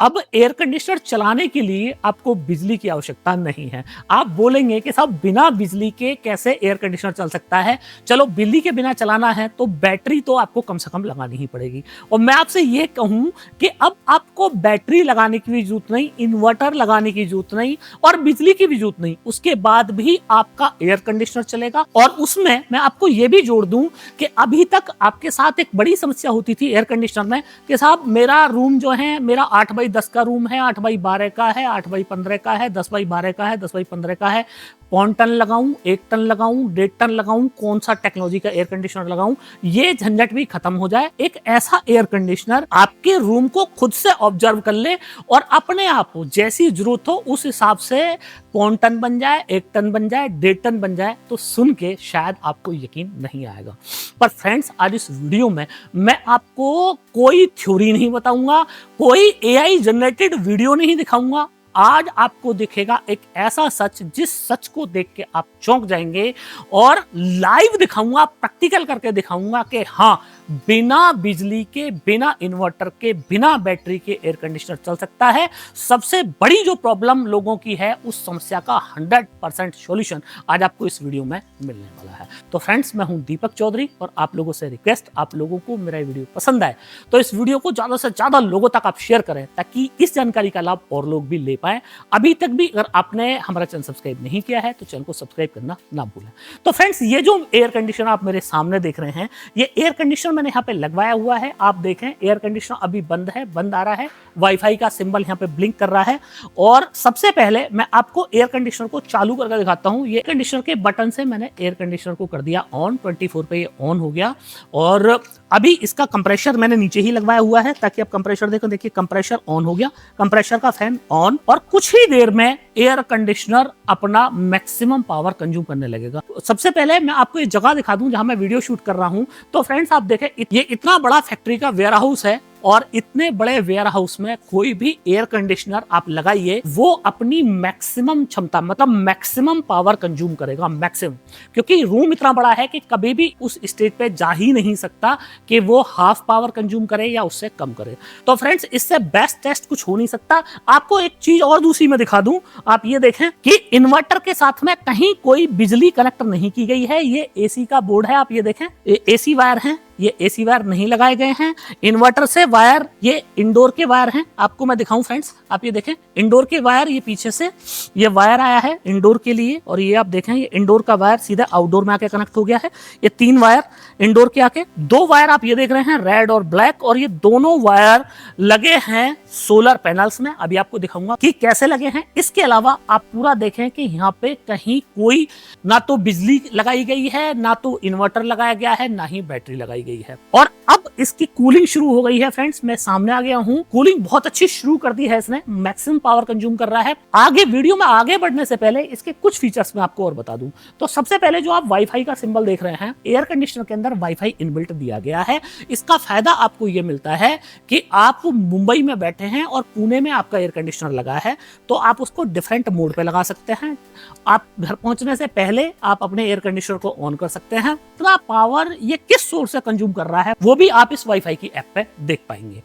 अब air conditioner चलाने के लिए आपको बिजली की आवश्यकता नहीं है। आप बोलेंगे कि साहब बिना बिजली के कैसे एयर कंडीशनर चल सकता है? चलो बिजली के बिना चलाना है तो बैटरी तो आपको कम से कम लगानी ही पड़ेगी। और मैं आपसे ये कहूँ कि अब आपको बैटरी लगाने की भी ज़रूरत नहीं, इन्वर्टर लगाने की ज़रूरत नहीं और बिजली की भी ज़रूरत नहीं। उसके बाद भी आपका एयर कंडीशनर चलेगा। और उसमें मैं आपको ये भी जोड़ दूँ कि अभी तक आपके साथ एक बड़ी समस्या होती थी एयर कंडीशनर में कि साहब मेरा रूम जो है, मेरा 8x10 का रूम है, 8x12 का है, 8x15 का है, 10x12 का है, 10x15 का है। पौन टन लगाऊं, 1 टन लगाऊं, 1.5 टन लगाऊं, कौन सा टेक्नोलॉजी का एयर कंडीशनर लगाऊं, ये झंझट भी खत्म हो जाए। एक ऐसा एयर कंडीशनर आपके रूम को खुद से ऑब्जर्व कर ले और अपने आप जैसी जरूरत हो उस हिसाब से पौन टन बन जाए, 1 टन बन जाए, 1.5 टन बन जाए। तो सुन के शायद आपको यकीन नहीं आएगा, पर फ्रेंड्स आज इस वीडियो में मैं आपको कोई थ्योरी नहीं बताऊंगा, कोई एआई जनरेटेड वीडियो नहीं दिखाऊंगा। आज आपको दिखेगा एक ऐसा सच जिस सच को देख के आप चौंक जाएंगे और लाइव दिखाऊंगा, प्रैक्टिकल करके दिखाऊंगा कि हाँ, बिना बिजली के, बिना इन्वर्टर के, बिना बैटरी के एयर कंडीशनर चल सकता है। सबसे बड़ी जो प्रॉब्लम लोगों की है उस समस्या का 100% सॉल्यूशन आज आपको इस वीडियो में मिलने वाला है। तो फ्रेंड्स, मैं हूं दीपक चौधरी और आप लोगों से रिक्वेस्ट, आप लोगों को मेरा वीडियो पसंद आए तो इस वीडियो को ज्यादा से ज्यादा लोगों तक आप शेयर करें ताकि इस जानकारी का लाभ और लोग भी ले पाए। अभी तक भी अगर आपने हमारा चैनल सब्सक्राइब नहीं किया है तो चैनल को सब्सक्राइब करना ना भूलें। तो फ्रेंड्स, ये जो एयर कंडीशनर आप मेरे सामने देख रहे हैं, ये एयर कंडीशनर मैंने यहाँ पे लगवाया हुआ है। आप देखें एयर कंडीशनर अभी बंद है, बंद आ रहा है, वाईफाई का सिंबल यहाँ पे ब्लिंक कर रहा है। और सबसे पहले मैं आपको एयर कंडीशनर को चालू करके दिखाता हूँ। ये कंडीशनर के बटन से मैंने एयर कंडीशनर को कर दिया ऑन, 24 पे ये ऑन हो गया। और अभी इसका कंप्रेशर मैंने नीचे ही लगवाया हुआ है ताकि आप कंप्रेशर देखो, देखिए कंप्रेशर ऑन हो गया, कंप्रेशर का फैन ऑन। और कुछ ही देर में एयर कंडीशनर अपना मैक्सिमम पावर कंज्यूम करने लगेगा। सबसे पहले मैं आपको एक जगह दिखा दूं जहां मैं वीडियो शूट कर रहा हूं। तो फ्रेंड्स आप देखें, ये इतना बड़ा फैक्ट्री का वेयर हाउस है और इतने बड़े वेयर हाउस में कोई भी एयर कंडीशनर आप लगाइए, वो अपनी मैक्सिमम क्षमता मतलब मैक्सिमम पावर कंज्यूम करेगा, मैक्सिमम। क्योंकि रूम इतना बड़ा है कि कभी भी उस स्टेज पे जा ही नहीं सकता कि वो हाफ पावर कंज्यूम करे या उससे कम करे। तो फ्रेंड्स, इससे बेस्ट टेस्ट कुछ हो नहीं सकता। आपको एक चीज और दूसरी में दिखा दूं, आप ये देखें कि इन्वर्टर के साथ में कहीं कोई बिजली कनेक्ट नहीं की गई है। ये एसी का बोर्ड है, आप ये देखें, एसी वायर है, ये एसी वायर नहीं लगाए गए हैं। इन्वर्टर से वायर, ये इंडोर के वायर हैं। आपको मैं दिखाऊं फ्रेंड्स, आप ये देखें इंडोर के वायर, ये पीछे से ये वायर आया है इंडोर के लिए। और ये आप देखें, ये इंडोर का वायर सीधा आउटडोर में आके कनेक्ट हो गया है। ये 3 वायर इंडोर के आके, 2 वायर आप ये देख रहे हैं रेड और ब्लैक, और ये दोनों वायर लगे हैं सोलर पैनल्स में। अभी आपको दिखाऊंगा कि कैसे लगे हैं। इसके अलावा आप पूरा देखें कि यहाँ पे कहीं कोई ना तो बिजली लगाई गई है, ना तो इन्वर्टर लगाया गया है, ना ही बैटरी लगाई गई है। और अब इसकी कूलिंग शुरू हो गई है फ्रेंड्स, मैं सामने आ गया हूं। कूलिंग बहुत अच्छी शुरू कर दी है इसने, मैक्सिमम पावर कंज्यूम कर रहा है। आगे वीडियो में आगे बढ़ने से पहले इसके कुछ फीचर्स मैं आपको और बता दूं। तो सबसे पहले जो आप वाईफाई का सिंबल देख रहे हैं, एयर कंडीशनर के अंदर वाईफाई इनबिल्ट दिया गया है। इसका फायदा आपको यह मिलता है कि आप मुंबई में बैठे हैं और पुणे में आपका एयर कंडीशनर लगा है, तो आप उसको डिफरेंट मोड पे लगा सकते हैं। आप घर पहुंचने से पहले आप अपने एयर कंडीशनर को ऑन कर सकते हैं। इतना पावर ये किस सोर्स से कंज्यूम कर रहा है वो भी आप इस वाईफाई की ऐप पे देख पाएंगे।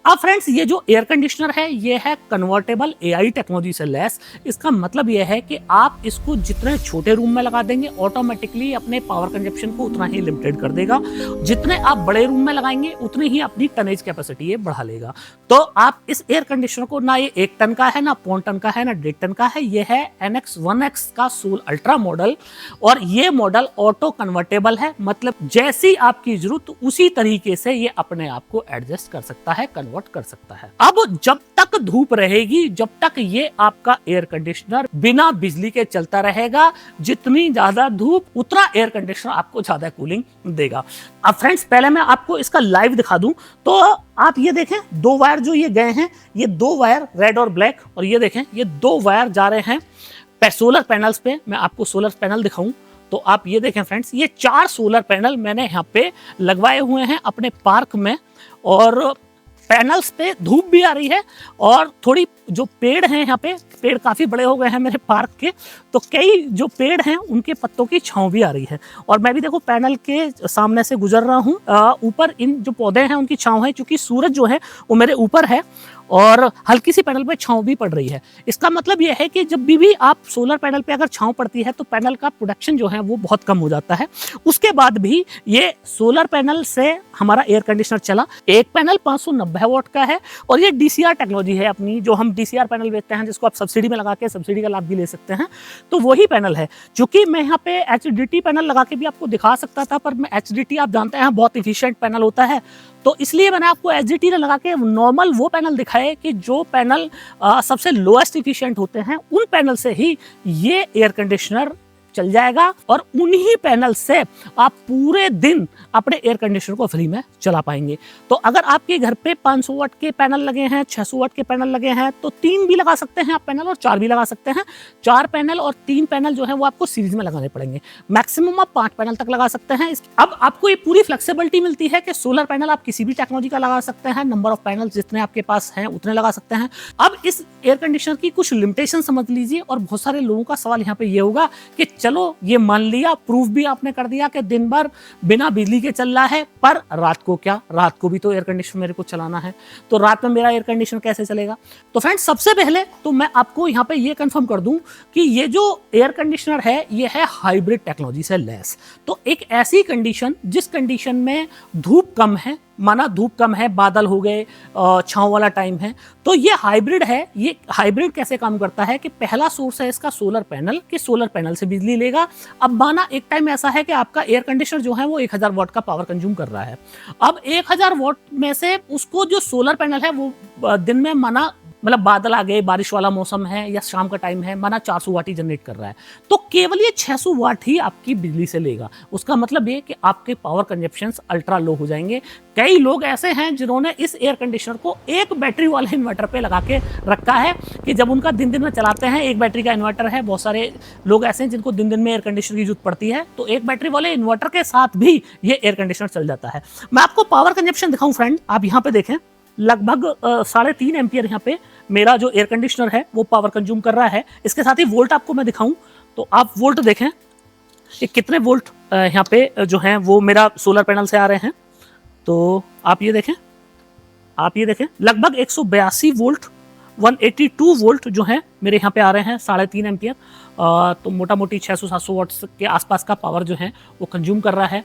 अब फ्रेंड्स, ये जो एयर कंडीशनर है ये है कन्वर्टेबल एआई टेक्नोलॉजी से लैस। इसका मतलब ये है कि आप इसको जितने छोटे रूम में लगा देंगे, ऑटोमेटिकली अपने पावर कंजप्शन को उतना ही लिमिटेड कर देगा। जितने आप बड़े रूम में लगाएंगे उतनी ही अपनी टनेज कैपेसिटी ये बढ़ा लेगा। तो आप इस एयर कंडीशनर को, ना ये 1 टन का है, ना 1.5 टन का है, ना 1.5 टन का है, ये है NX 1X का सोल अल्ट्रा मॉडल। और ये मॉडल ऑटो कन्वर्टेबल है, मतलब जैसी आपकी जरूरत उसी तरीके से ये अपने आप को एडजस्ट कर सकता है, कन्वर्ट कर सकता है। अब जब तक धूप रहेगी, जब तक ये आपका एयर कंडीशनर बिना बिजली के चलता रहेगा, जितनी ज्यादा धूप उतना एयर कंडीशनर आपको ज्यादा कूलिंग देगा। अब फ्रेंड्स, पहले मैं आपको इसका लाइव दिखा दूं। तो आप ये देखें, 2 वायर जो ये गए हैं, ये 2 वायर रेड और ब्लैक, और ये देखें ये 2 वायर जा रहे हैं सोलर पैनल्स पे। मैं आपको सोलर पैनल दिखाऊं तो आप ये देखें फ्रेंड्स, ये 4 सोलर पैनल मैंने यहाँ पे लगवाए हुए हैं अपने पार्क में। और पैनल्स पे धूप भी आ रही है और थोड़ी जो पेड़ हैं, यहाँ पे पेड़ काफी बड़े हो गए हैं मेरे पार्क के, तो कई जो पेड़ हैं उनके पत्तों की छांव भी आ रही है। और मैं भी देखो पैनल के सामने से गुजर रहा हूँ। ऊपर इन जो पौधे हैं उनकी छांव है, क्योंकि सूरज जो है वो मेरे ऊपर है और हल्की सी पैनल पे छांव भी पड़ रही है। इसका मतलब यह है कि जब भी आप सोलर पैनल पे अगर छांव पड़ती है तो पैनल का प्रोडक्शन जो है वो बहुत कम हो जाता है। उसके बाद भी ये सोलर पैनल से हमारा एयर कंडीशनर चला। एक पैनल 590 वॉट का है और ये डीसीआर टेक्नोलॉजी है अपनी, जो हम डीसीआर पैनल बेचते हैं, जिसको आप सब्सिडी में लगा के सब्सिडी का लाभ भी ले सकते हैं। तो वही पैनल है। चूंकि मैं यहाँ पे एचडीटी पैनल लगा के भी आपको दिखा सकता था, पर एचडीटी आप जानते हैं बहुत इफिशियंट पैनल होता है, तो इसलिए मैंने आपको एचडीटी ने लगा के नॉर्मल वो पैनल दिखाए कि जो पैनल सबसे लोएस्ट इफिशियंट होते हैं, उन पैनल से ही ये एयर कंडीशनर चल जाएगा और उन्हीं पैनल से आप पूरे दिन अपने एयर कंडीशनर को फ्री में चला पाएंगे। तो अगर आपके घर पे 500 वाट के पैनल लगे हैं, 600 वाट के पैनल लगे हैं, तो 3 भी लगा सकते हैं आप पैनल और 4 भी लगा सकते हैं। 4 पैनल और 3 पैनल जो है वो आपको सीरीज में लगाने पड़ेंगे। मैक्सिमम आप 5 पैनल तक लगा सकते हैं। अब आपको ये पूरी फ्लेक्सिबिलिटी मिलती है कि सोलर पैनल आप किसी भी टेक्नोलॉजी का लगा सकते हैं। नंबर ऑफ पैनल जितने आपके पास हैं उतने लगा सकते हैं। अब इस एयर कंडीशनर की कुछ लिमिटेशन समझ लीजिए, और बहुत सारे लोगों का सवाल यहाँ पे ये होगा कि चलो ये मान लिया, प्रूफ भी आपने कर दिया कि दिन भर बिना बिजली के चल रहा है, पर रात को क्या? रात को भी तो एयर कंडीशनर मेरे को चलाना है, तो रात में मेरा एयर कंडीशनर कैसे चलेगा? तो फ्रेंड्स, सबसे पहले तो मैं आपको यहाँ पे ये कंफर्म कर दूं कि ये जो एयर कंडीशनर है ये है हाइब्रिड टेक्नोलॉजी से लैस। तो एक ऐसी कंडीशन जिस कंडीशन में धूप कम है, माना धूप कम है, बादल हो गए, छांव वाला टाइम है, तो ये हाइब्रिड है। ये हाइब्रिड कैसे काम करता है कि पहला सोर्स है इसका सोलर पैनल, कि सोलर पैनल से बिजली लेगा। अब माना एक टाइम ऐसा है कि आपका एयर कंडीशनर जो है वो 1000 वाट का पावर कंज्यूम कर रहा है। अब 1000 वाट में से उसको जो सोलर पैनल है वो दिन में माना, मतलब बादल आ गए, बारिश वाला मौसम है या शाम का टाइम है, माना 400 वाट ही जनरेट कर रहा है, तो केवल ये 600 वाट ही आपकी बिजली से लेगा। उसका मतलब ये कि आपके पावर कंजप्शन अल्ट्रा लो हो जाएंगे। कई लोग ऐसे हैं जिन्होंने इस एयर कंडीशनर को एक बैटरी वाले इन्वर्टर पे लगा के रखा है कि जब उनका दिन दिन में चलाते हैं, एक बैटरी का इन्वर्टर है। बहुत सारे लोग ऐसे हैं जिनको दिन दिन में एयर कंडीशनर की जरूरत पड़ती है, तो एक बैटरी वाले इन्वर्टर के साथ भी ये एयर कंडीशनर चल जाता है। मैं आपको पावर कंजप्शन दिखाऊं फ्रेंड, आप यहाँ पे देखें, लगभग 3.5 एम्पियर यहाँ पे मेरा जो एयर कंडीशनर है वो पावर कंज्यूम कर रहा है। इसके साथ ही वोल्ट आपको मैं दिखाऊं तो आप वोल्ट देखें कि कितने वोल्ट यहाँ पे जो हैं वो मेरा सोलर पैनल से आ रहे हैं। तो आप ये देखें लगभग 182 वोल्ट, 182 वोल्ट जो है मेरे यहाँ पे आ रहे हैं, 3.5 एम्पियर। तो मोटा मोटी 600-700 वाट्स के आसपास का पावर जो है वो कंज्यूम कर रहा है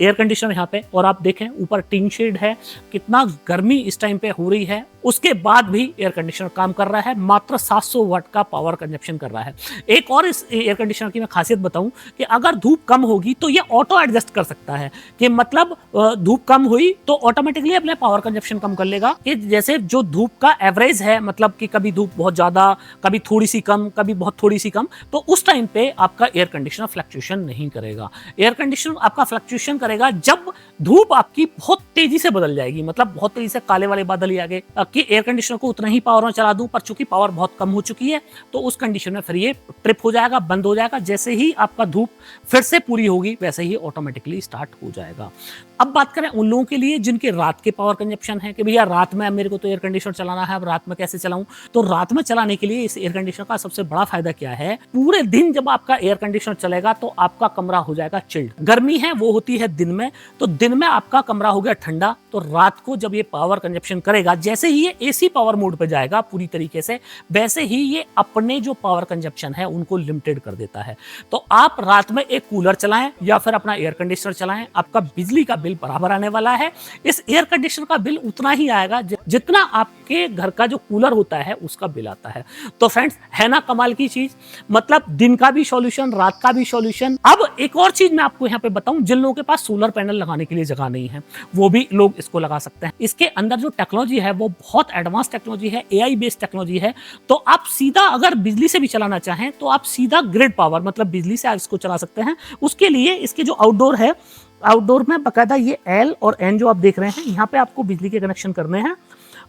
एयर कंडीशनर यहाँ पे। और आप देखें ऊपर टीन शेड है, कितना गर्मी इस टाइम पे हो रही है, उसके बाद भी एयर कंडीशनर काम कर रहा है। मात्र 700 वाट का पावर कंजप्शन कर रहा है। एक और इस एयर कंडीशनर की मैं खासियत बताऊं कि अगर धूप कम होगी तो ये ऑटो एडजस्ट कर सकता है, कि मतलब धूप कम हुई तो ऑटोमेटिकली अपने पावर कंजप्शन कम कर लेगा। कि जैसे जो धूप का एवरेज है, मतलब कि कभी धूप बहुत ज्यादा, कभी थोड़ी सी कम, कभी बहुत थोड़ी सी कम, तो उस टाइम पे आपका एयर कंडीशनर फ्लक्चुएशन नहीं करेगा। एयर कंडीशनर आपका फ्लक्चुएशन करेगा जब धूप आपकी बहुत तेजी से बदल जाएगी, मतलब बहुत तेजी से काले वाले बादल ही आ गए कि एयर कंडीशनर को उतना ही पावर में चला दूं, पर चूंकि पावर बहुत कम हो चुकी है तो उस कंडीशन में फिर ये ट्रिप हो जाएगा, बंद हो जाएगा। जैसे ही आपका धूप फिर से पूरी होगी वैसे ही ऑटोमेटिकली स्टार्ट हो जाएगा। अब बात करें उन लोगों के लिए जिनके रात के पावर कंजप्शन है कि भैया रात में मेरे को तो एयर कंडीशनर चलाना है, अब रात में कैसे चलाऊं? तो रात में चलाने के लिए इस एयर कंडीशनर का सबसे बड़ा फायदा क्या है, पूरे दिन जब आपका एयर कंडीशनर चलेगा तो आपका कमरा हो जाएगा चिल्ड। गर्मी है वो होती है दिन में, तो दिन में आपका कमरा हो गया ठंडा, तो रात को जब ये पावर कंजप्शन करेगा, जैसे ही ये एसी पावर मोड पे जाएगा पूरी तरीके से, वैसे ही ये अपने जो पावर कंजप्शन है उनको लिमिटेड कर देता है। तो आप रात में एक कूलर चलाएं या फिर अपना एयर कंडीशनर चलाएं, आपका बिजली का बिल बराबर आने वाला है। इस एयर कंडीशनर का बिल उतना ही आएगा जितना आपके घर का जो कूलर होता है उसका बिल आता है। तो फ्रेंड्स, है ना कमाल की चीज? मतलब दिन का भी सॉल्यूशन, रात का भी सॉल्यूशन। अब एक और चीज मैं आपको यहाँ पे बताऊं, जिन लोगों के पास सोलर पैनल लगाने के लिए जगह नहीं है वो भी लोग इसको लगा सकते हैं। इसके अंदर जो टेक्नोलॉजी है वो बहुत एडवांस टेक्नोलॉजी है, एआई बेस्ड टेक्नोलॉजी है। तो आप सीधा अगर बिजली से भी चलाना चाहें तो आप सीधा ग्रिड पावर, मतलब बिजली से आप इसको चला सकते हैं। उसके लिए इसके जो आउटडोर है, आउटडोर में बकायदा ये एल और एन जो आप देख रहे हैं, यहाँ पे आपको बिजली के कनेक्शन करने हैं।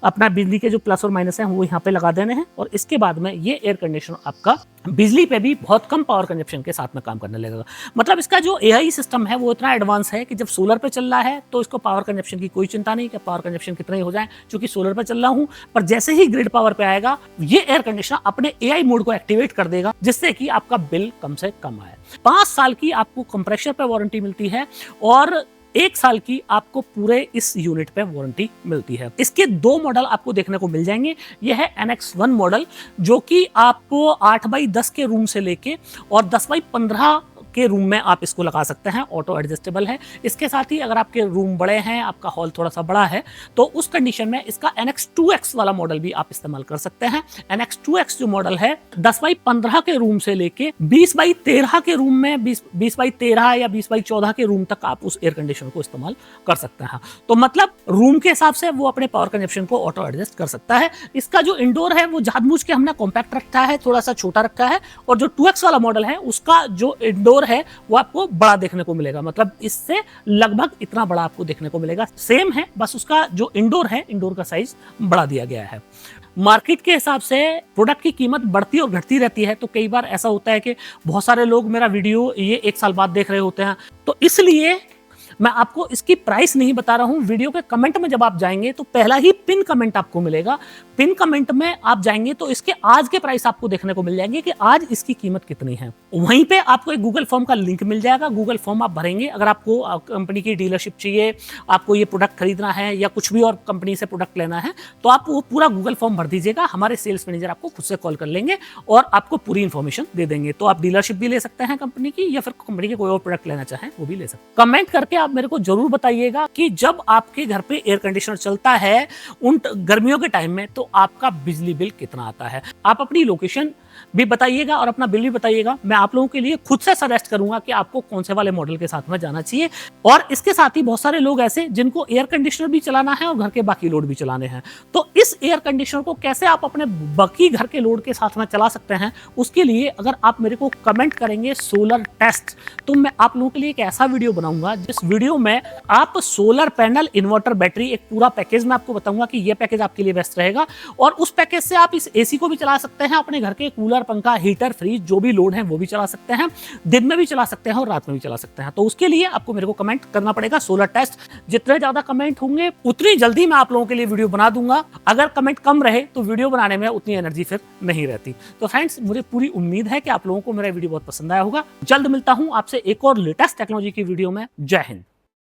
अपना बिजली के जो प्लस और माइनस है वो यहाँ पे लगा देने हैं, और इसके बाद में ये एयर कंडीशनर आपका बिजली पे भी बहुत कम पावर कंजप्शन के साथ में काम करने लगेगा। मतलब इसका जो एआई सिस्टम है वो इतना एडवांस है कि जब सोलर पे चल रहा है तो इसको पावर कंजप्शन की कोई चिंता नहीं कि पावर कंजप्शन कितना ही हो जाए, क्योंकि सोलर पे चल रहा हूँ। पर जैसे ही ग्रिड पावर पे आएगा ये एयर कंडीशनर अपने एआई मोड को एक्टिवेट कर देगा, जिससे कि आपका बिल कम से कम आए। 5 साल की आपको कंप्रेसर पे वारंटी मिलती है, और 1 साल की आपको पूरे इस यूनिट पे वारंटी मिलती है। इसके 2 मॉडल आपको देखने को मिल जाएंगे। यह है NX1 मॉडल, जो कि आपको 8x10 के रूम से लेके और 10x15 के रूम में आप इसको लगा सकते हैं, ऑटो एडजस्टेबल है। इसके साथ ही अगर आपके रूम बड़े हैं, आपका हॉल थोड़ा सा बड़ा है, तो उस कंडीशन में इसका NX2X वाला मॉडल भी आप इस्तेमाल कर सकते हैं। NX2X जो मॉडल है 10x15 के रूम से लेके 20x13 के रूम में 20x13 या 20x14 के रूम तक आप उस एयर कंडीशनर को इस्तेमाल कर सकते हैं। तो मतलब रूम के हिसाब से वो अपने पावर कंजप्शन को ऑटो एडजस्ट कर सकता है। इसका जो इंडोर है वो जानबूझ के हमने कॉम्पैक्ट रखा है, थोड़ा सा छोटा रखा है, और जो 2X वाला मॉडल है उसका जो इंडोर है वो आपको बड़ा देखने को मिलेगा, मतलब इससे लगभग इतना बड़ा आपको देखने को मिलेगा। सेम है, बस उसका जो इंडोर है, इंडोर का साइज बड़ा दिया गया है। मार्केट के हिसाब से प्रोडक्ट की कीमत बढ़ती और घटती रहती है, तो कई बार ऐसा होता है कि बहुत सारे लोग मेरा वीडियो ये 1 साल बाद देख रहे होते हैं, तो इसलिए मैं आपको इसकी प्राइस नहीं बता रहा हूं। वीडियो के कमेंट में जब आप जाएंगे तो पहला ही पिन कमेंट आपको मिलेगा। पिन कमेंट में आप जाएंगे तो इसके आज के प्राइस आपको देखने को मिल जाएंगे कि आज इसकी कीमत कितनी है। वहीं पे आपको एक गूगल फॉर्म का लिंक मिल जाएगा। गूगल फॉर्म आप भरेंगे। अगर आपको कंपनी की डीलरशिप चाहिए, आपको ये प्रोडक्ट खरीदना है या कुछ भी और कंपनी से प्रोडक्ट लेना है, तो आप वो पूरा गूगल फॉर्म भर दीजिएगा। हमारे सेल्स मैनेजर आपको खुद से कॉल कर लेंगे और आपको पूरी इन्फॉर्मेशन दे देंगे। तो आप डीलरशिप भी ले सकते हैं कंपनी की, या फिर कंपनी के कोई और प्रोडक्ट लेना चाहें वो भी ले सकते हैं। कमेंट करके आप मेरे को जरूर बताइएगा कि जब आपके घर पे एयर कंडीशनर चलता है उन गर्मियों के टाइम में, तो आपका बिजली बिल कितना आता है। आप अपनी लोकेशन भी बताइएगा और अपना बिल भी बताइएगा। मैं आप लोगों के लिए खुद से सजेस्ट करूंगा कि आपको कौन से वाले मॉडल के साथ में जाना चाहिए। और इसके साथ ही बहुत सारे लोग ऐसे जिनको एयर कंडीशनर भी चलाना है और घर के बाकी लोड भी चलाने हैं, तो इस एयर कंडीशनर को कैसे आप अपने बाकी घर के लोड के साथ में चला सकते हैं, उसके लिए अगर आप मेरे को कमेंट करेंगे सोलर टेस्ट, तो मैं आप लोगों के लिए एक ऐसा वीडियो बनाऊंगा जिस वीडियो में आप सोलर पैनल, इन्वर्टर, बैटरी, एक पूरा पैकेज में आपको बताऊंगा कि यह पैकेज आपके लिए बेस्ट रहेगा। और उस पैकेज से आप इस एसी को भी चला सकते हैं, अपने घर के कूलर, पंखा, हीटर, फ्रिज जो भी लोड है वो भी चला सकते हैं, दिन में भी चला सकते हैं और रात में भी चला सकते हैं। तो उसके लिए आपको मेरे को कमेंट करना पड़ेगा सोलर टेस्ट। जितने ज्यादा कमेंट होंगे उतनी जल्दी मैं आप लोगों के लिए वीडियो बना दूंगा। अगर कमेंट कम रहे तो वीडियो बनाने में उतनी एनर्जी फिर नहीं रहती। तो फ्रेंड्स, मुझे पूरी उम्मीद है कि आप लोगों को मेरा वीडियो बहुत पसंद आया होगा। जल्द मिलता हूं आपसे एक और लेटेस्ट टेक्नोलॉजी की वीडियो में। जय हिंद।